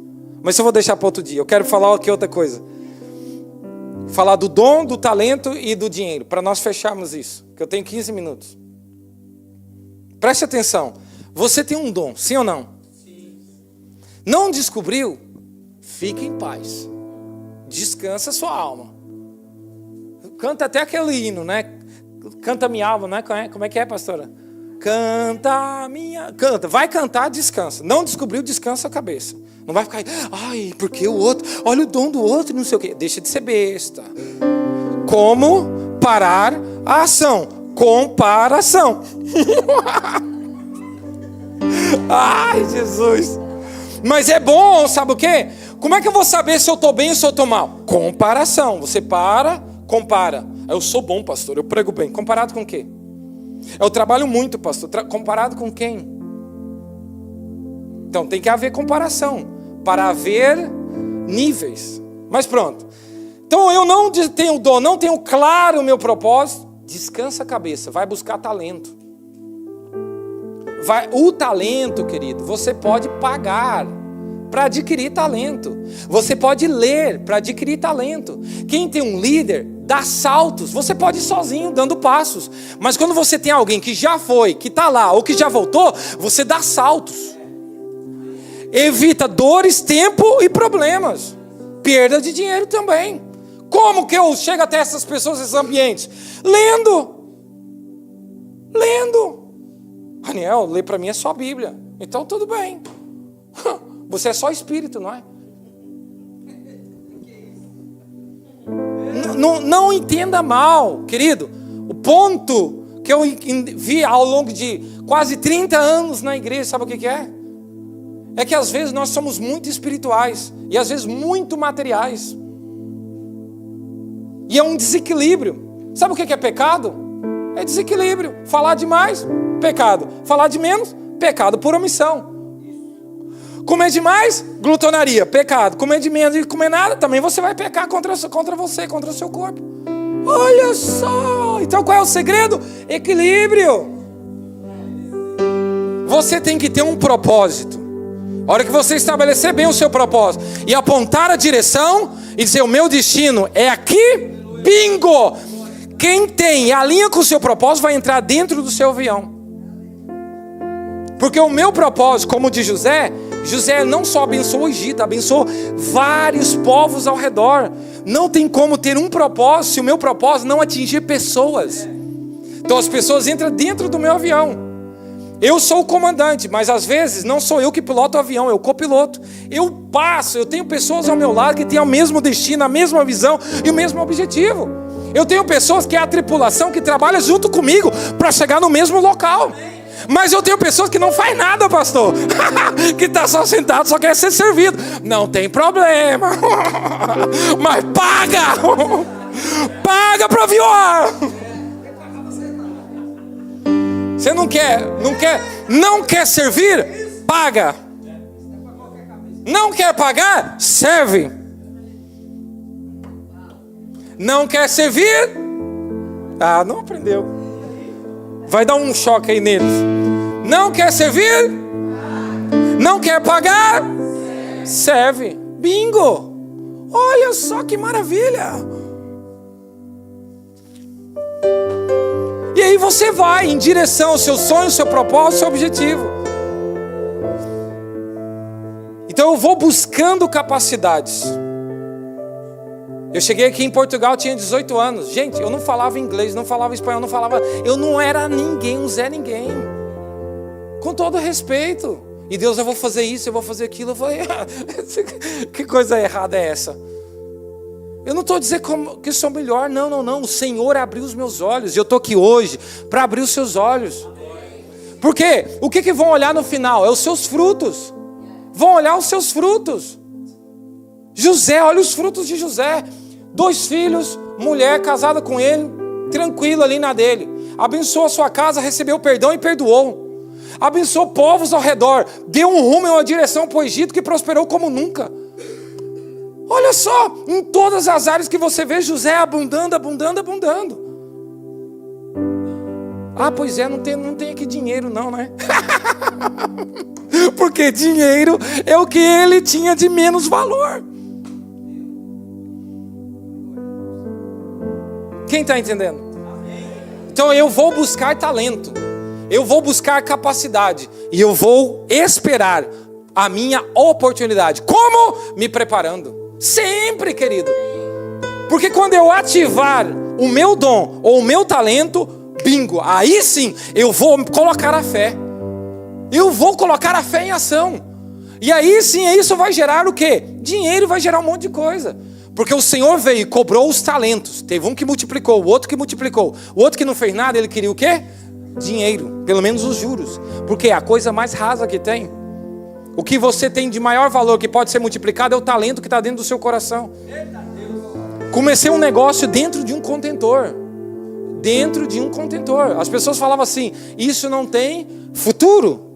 Mas eu vou deixar para outro dia. Eu quero falar aqui outra coisa. Falar do dom, do talento e do dinheiro. Para nós fecharmos isso. Que eu tenho 15 minutos. Preste atenção. Você tem um dom, sim ou não? Sim. Não descobriu? Fique em paz. Descansa sua alma. Canta até aquele hino, né? Canta minha alma, né? Como é que é, pastora? Canta minha... Canta. Vai cantar, descansa. Não descobriu, descansa a cabeça. Não vai ficar, ai, porque o outro, olha o dom do outro, não sei o quê. Deixa de ser besta. Como parar a ação? Comparação. Ai, Jesus. Mas é bom, sabe o quê? Como é que eu vou saber se eu estou bem ou se eu estou mal? Comparação. Você para, compara. Eu sou bom, pastor, eu prego bem. Comparado com o quê? Eu trabalho muito, pastor. Comparado com quem? Então tem que haver comparação para haver níveis. Mas pronto. Então eu não tenho dom, não tenho claro o meu propósito. Descansa a cabeça, vai buscar talento. O talento, querido, você pode pagar para adquirir talento. Você pode ler para adquirir talento. Quem tem um líder, dar saltos. Você pode ir sozinho, dando passos. Mas quando você tem alguém que já foi, que está lá, ou que já voltou, você dá saltos. Evita dores, tempo e problemas. Perda de dinheiro também. Como que eu chego até essas pessoas, esses ambientes? Lendo. Raniel, ler para mim é só a Bíblia. Então tudo bem. Você é só espírito, não é? Não entenda mal, querido. O ponto que eu vi ao longo de quase 30 anos na igreja, sabe o que é? É que às vezes nós somos muito espirituais e às vezes muito materiais. E é um desequilíbrio. Sabe o que é pecado? É desequilíbrio. Falar demais, pecado. Falar de menos, pecado por omissão. Comer demais, glutonaria, pecado. Comer de menos e comer nada, também você vai pecar contra você, contra o seu corpo. Olha só! Então qual é o segredo? Equilíbrio. Você tem que ter um propósito. A hora que você estabelecer bem o seu propósito e apontar a direção e dizer, o meu destino é aqui, bingo! Quem tem a linha com o seu propósito vai entrar dentro do seu avião. Porque o meu propósito, como o de José não só abençoou o Egito, abençoou vários povos ao redor. Não tem como ter um propósito se o meu propósito não atingir pessoas. Então as pessoas entram dentro do meu avião. Eu sou o comandante, mas às vezes não sou eu que piloto o avião, eu copiloto. Eu tenho pessoas ao meu lado que têm o mesmo destino, a mesma visão e o mesmo objetivo. Eu tenho pessoas que é a tripulação que trabalha junto comigo para chegar no mesmo local. Mas eu tenho pessoas que não faz nada, pastor. Que está só sentado, só quer ser servido. Não tem problema. Mas paga. Paga para aviar. Você não quer servir? Paga. Não quer pagar? Serve. Não quer servir? Ah, não aprendeu. Vai dar um choque aí neles. Não quer servir? Não quer pagar? Serve. Bingo! Olha só que maravilha! E aí você vai em direção ao seu sonho, ao seu propósito, ao seu objetivo. Então eu vou buscando capacidades. Eu cheguei aqui em Portugal, tinha 18 anos. Gente, eu não falava inglês, não falava espanhol, eu não era ninguém, um Zé Ninguém. Com todo respeito. E Deus, eu vou fazer isso, eu vou fazer aquilo. Eu falei, que coisa errada é essa? Eu não estou dizendo que eu sou melhor, não. O Senhor abriu os meus olhos. E eu estou aqui hoje para abrir os seus olhos. Por quê? O que vão olhar no final? É os seus frutos. Vão olhar os seus frutos. José, olha os frutos de José. 2 filhos, mulher casada com ele, tranquilo ali na dele. Abençoou a sua casa, recebeu perdão e perdoou. Abençoou povos ao redor. Deu um rumo e uma direção para o Egito que prosperou como nunca. Olha só, em todas as áreas que você vê José abundando. Ah, pois é, não tem aqui dinheiro não, né? Porque dinheiro é o que ele tinha de menos valor. Quem está entendendo? Então eu vou buscar talento, eu vou buscar capacidade e eu vou esperar a minha oportunidade. Como? Me preparando. Sempre, querido. Porque quando eu ativar o meu dom ou o meu talento, bingo, aí sim eu vou colocar a fé. Eu vou colocar a fé em ação. E aí sim, isso vai gerar o quê? Dinheiro, vai gerar um monte de coisa. Porque o Senhor veio e cobrou os talentos. Teve um que multiplicou, o outro que multiplicou. O outro que não fez nada, ele queria o quê? Dinheiro, pelo menos os juros. Porque é a coisa mais rasa que tem. O que você tem de maior valor que pode ser multiplicado é o talento que está dentro do seu coração. Comecei um negócio dentro de um contentor. Dentro de um contentor. As pessoas falavam assim, isso não tem futuro.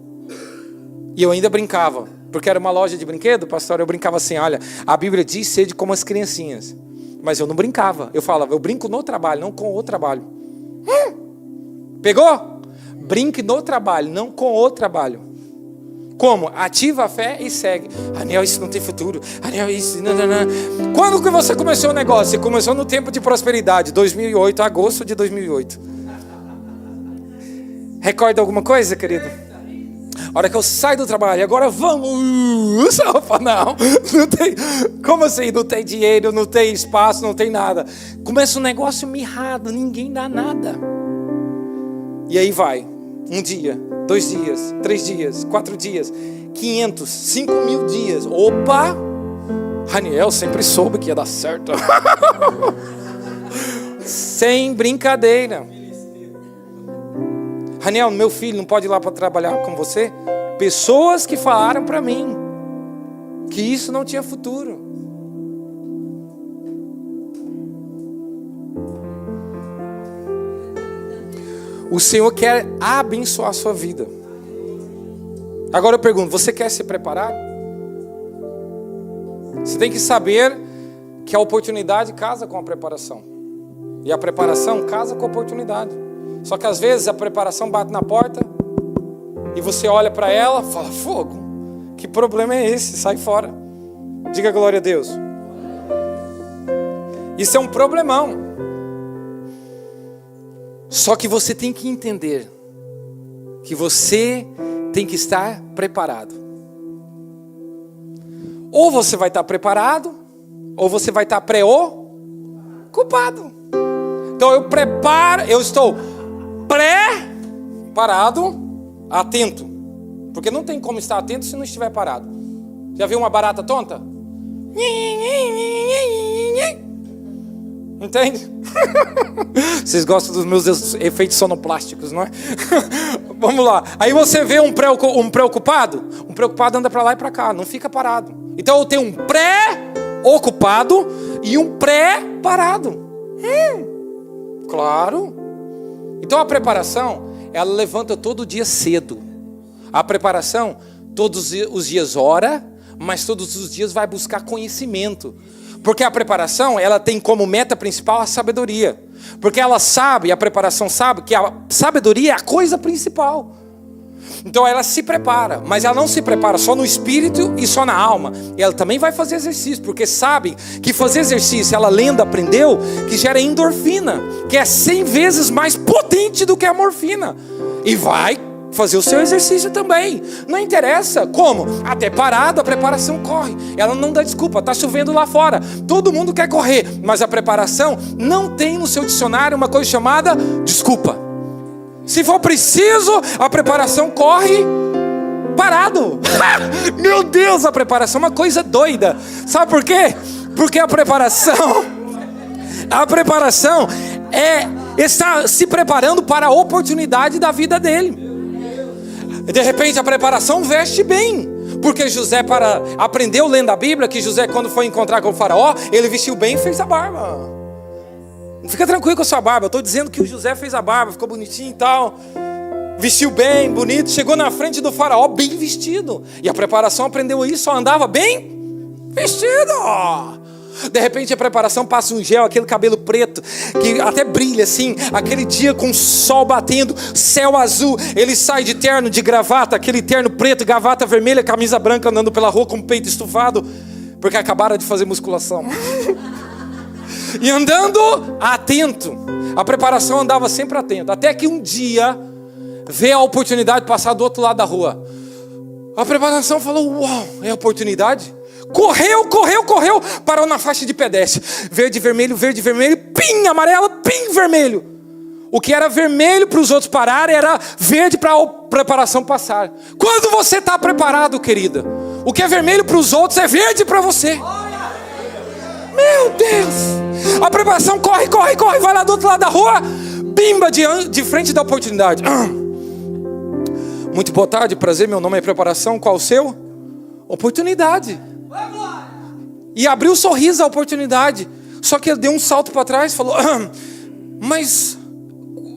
E eu ainda brincava. Porque era uma loja de brinquedo, pastor, eu brincava assim, olha, a Bíblia diz sede como as criancinhas. Mas eu não brincava, eu falava, eu brinco no trabalho, não com o trabalho. Pegou? Brinque no trabalho, não com o trabalho. Como? Ativa a fé e segue. Raniel, isso não tem futuro. Raniel, isso... Não. Quando que você começou o negócio? Você começou no tempo de prosperidade, 2008, agosto de 2008. Recorda alguma coisa, querido? A hora que eu saio do trabalho, agora vamos. Opa, não tem. Como assim? Não tem dinheiro, não tem espaço, não tem nada. Começa um negócio mirrado, ninguém dá nada. E aí vai. 1 dia, 2 dias, 3 dias, 4 dias, 500, 5.000 dias. Opa! Raniel sempre soube que ia dar certo. Sem brincadeira. Raniel, meu filho não pode ir lá para trabalhar com você? Pessoas que falaram para mim que isso não tinha futuro. O Senhor quer abençoar a sua vida. Agora eu pergunto, você quer se preparar? Você tem que saber que a oportunidade casa com a preparação. E a preparação casa com a oportunidade. Só que às vezes a preparação bate na porta e você olha para ela e fala, fogo, que problema é esse? Sai fora. Diga glória a Deus. Isso é um problemão. Só que você tem que entender que você tem que estar preparado. Ou você vai estar preparado, ou você vai estar preocupado. Então eu estou preparado, atento. Porque não tem como estar atento se não estiver parado. Já viu uma barata tonta? Entende? Vocês gostam dos meus efeitos sonoplásticos, não é? Vamos lá. Aí você vê um preocupado. Um preocupado anda para lá e para cá, não fica parado. Então eu tenho um pré-ocupado e um pré-parado. Claro. Então a preparação, ela levanta todo dia cedo. A preparação, todos os dias ora, mas todos os dias vai buscar conhecimento. Porque a preparação, ela tem como meta principal a sabedoria. Porque ela sabe, a preparação sabe que a sabedoria é a coisa principal. Então ela se prepara, mas ela não se prepara só no espírito e só na alma. Ela também vai fazer exercício, porque sabe que fazer exercício, ela lendo, aprendeu, que gera endorfina, que é 100 vezes mais potente do que a morfina. E vai fazer o seu exercício também. Não interessa como. Até parado a preparação corre. Ela não dá desculpa. Está chovendo lá fora. Todo mundo quer correr. Mas a preparação não tem no seu dicionário uma coisa chamada desculpa. Se for preciso, a preparação corre parado. Meu Deus, a preparação é uma coisa doida. Sabe por quê? Porque a preparação está se preparando para a oportunidade da vida dele. De repente a preparação veste bem. Porque José aprendeu lendo a Bíblia que José, quando foi encontrar com o faraó, ele vestiu bem e fez a barba. Não fica tranquilo com a sua barba. Eu estou dizendo que o José fez a barba, ficou bonitinho e tal. Vestiu bem, bonito. Chegou na frente do faraó bem vestido. E a preparação aprendeu isso, só andava bem vestido. De repente a preparação passa um gel, aquele cabelo preto que até brilha assim, aquele dia com o sol batendo, céu azul, ele sai de terno, de gravata, aquele terno preto, gravata vermelha, camisa branca, andando pela rua com o peito estufado, porque acabaram de fazer musculação. E andando atento. A preparação andava sempre atento, até que um dia vê a oportunidade de passar do outro lado da rua. A preparação falou, uau, é a oportunidade? Correu, parou na faixa de pedestre. Verde, vermelho, pim, amarelo, pim, vermelho. O que era vermelho para os outros pararem era verde para a preparação passar. Quando você está preparado, querida, o que é vermelho para os outros é verde para você. Meu Deus! A preparação corre, vai lá do outro lado da rua, bimba de frente da oportunidade. Muito boa tarde, prazer, meu nome é Preparação, qual o seu? Oportunidade. E abriu o sorriso à oportunidade. Só que ele deu um salto para trás e falou, mas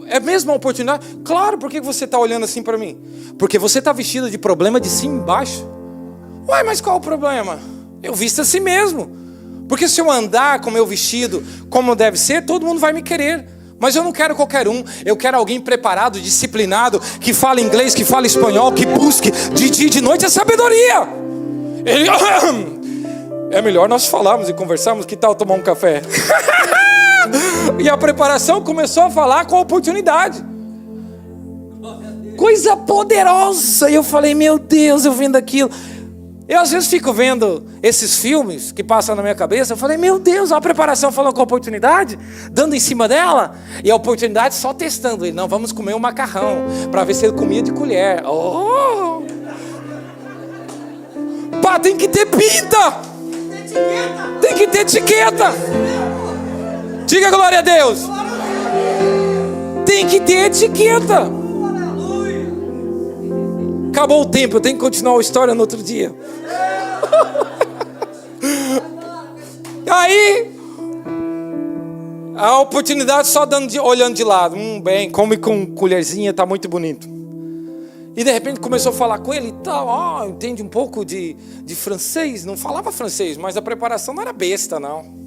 é mesmo a oportunidade? Claro, por que você está olhando assim para mim? Porque você está vestido de problema de cima e embaixo. Ué, mas qual o problema? Eu visto assim mesmo. Porque se eu andar com meu vestido como deve ser, todo mundo vai me querer. Mas eu não quero qualquer um, eu quero alguém preparado, disciplinado, que fale inglês, que fale espanhol, que busque de dia e de noite a sabedoria. Ele... É melhor nós falarmos e conversarmos, que tal tomar um café? E a preparação começou a falar com a oportunidade. Coisa poderosa. E eu falei, meu Deus, eu vendo aquilo. Eu às vezes fico vendo esses filmes que passam na minha cabeça. Eu falei, meu Deus, a preparação falando com a oportunidade, dando em cima dela. E a oportunidade só testando ele. Não, vamos comer um macarrão, para ver se ele comia de colher. Oh! Pá, tem que ter pinta. Tem que ter etiqueta. Diga glória a Deus. Tem que ter etiqueta. Acabou o tempo, eu tenho que continuar a história no outro dia. Aí a oportunidade só olhando de lado. Bem, come com colherzinha, tá muito bonito. E de repente começou a falar com ele e tal. Entende um pouco de francês. Não falava francês, mas a preparação não era besta, não.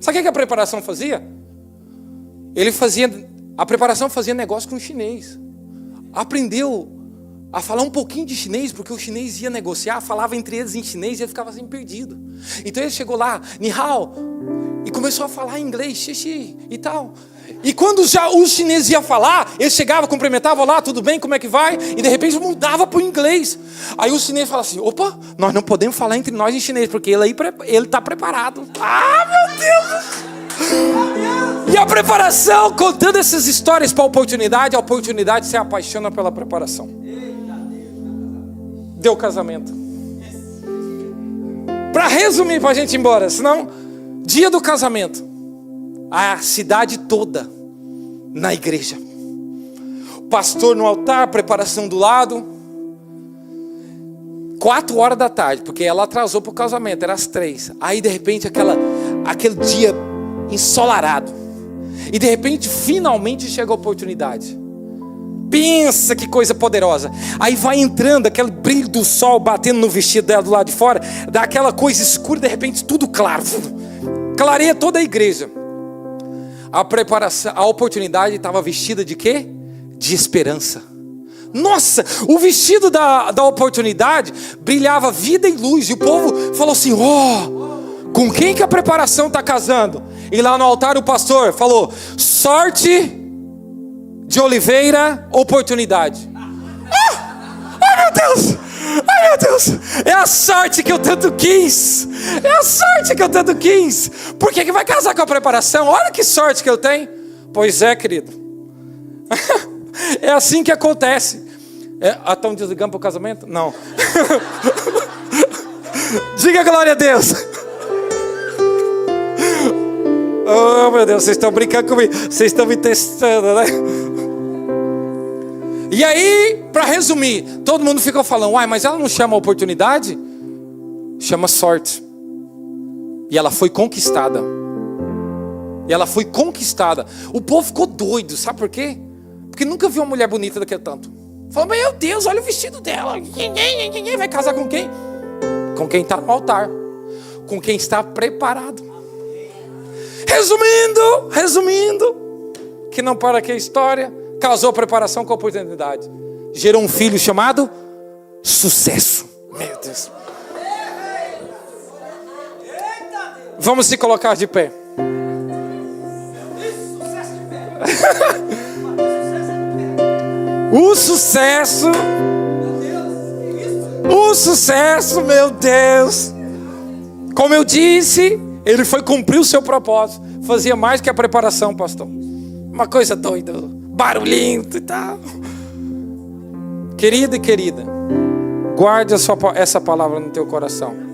Sabe o que a preparação fazia? A preparação fazia negócio com o chinês. Aprendeu a falar um pouquinho de chinês, porque o chinês ia negociar, falava entre eles em chinês e ele ficava assim perdido. Então ele chegou lá, ni hao, e começou a falar em inglês, xixi e tal. E quando já o chinês ia falar, ele chegava, cumprimentava, olá, tudo bem, como é que vai? E de repente mudava para o inglês. Aí o chinês fala assim, opa, nós não podemos falar entre nós em chinês, porque ele está preparado. Ah, meu Deus! E a preparação, contando essas histórias para a oportunidade se apaixona pela preparação. Deu casamento. Para resumir, para a gente ir embora, senão, dia do casamento, a cidade toda na igreja, pastor no altar, preparação do lado, 4 horas da tarde, porque ela atrasou para o casamento, era às 3. Aí de repente aquele dia ensolarado, e de repente finalmente chega a oportunidade. Pensa que coisa poderosa. Aí vai entrando aquele brilho do sol batendo no vestido dela do lado de fora, dá aquela coisa escura, de repente tudo claro, clareia toda a igreja. A preparação, a oportunidade estava vestida de quê? De esperança. Nossa, o vestido da oportunidade brilhava vida e luz, e o povo falou assim, com quem que a preparação está casando? E lá no altar o pastor falou, sorte de Oliveira, oportunidade. Ai meu Deus! Ai meu Deus! É a sorte que eu tanto quis! É a sorte que eu tanto quis! Por que vai casar com a preparação? Olha que sorte que eu tenho! Pois é, querido. É assim que acontece. Estão desligando para o casamento? Não. Diga glória a Deus! Oh meu Deus, vocês estão brincando comigo. Vocês estão me testando, né? E aí, para resumir, todo mundo ficou falando, mas ela não chama oportunidade? Chama sorte. E ela foi conquistada. O povo ficou doido, sabe por quê? Porque nunca viu uma mulher bonita daquele tanto. Falou, meu Deus, olha o vestido dela. Ninguém vai casar com quem? Com quem está no altar. Com quem está preparado. Resumindo, que não para aqui a história, casou a preparação com a oportunidade. Gerou um filho chamado sucesso. Meu Deus. Vamos se colocar de pé. O sucesso, meu Deus. Como eu disse, ele foi cumprir o seu propósito. Fazia mais que a preparação, pastor. Uma coisa doida, barulhinho e tal. Querido e querida, guarde essa palavra no teu coração.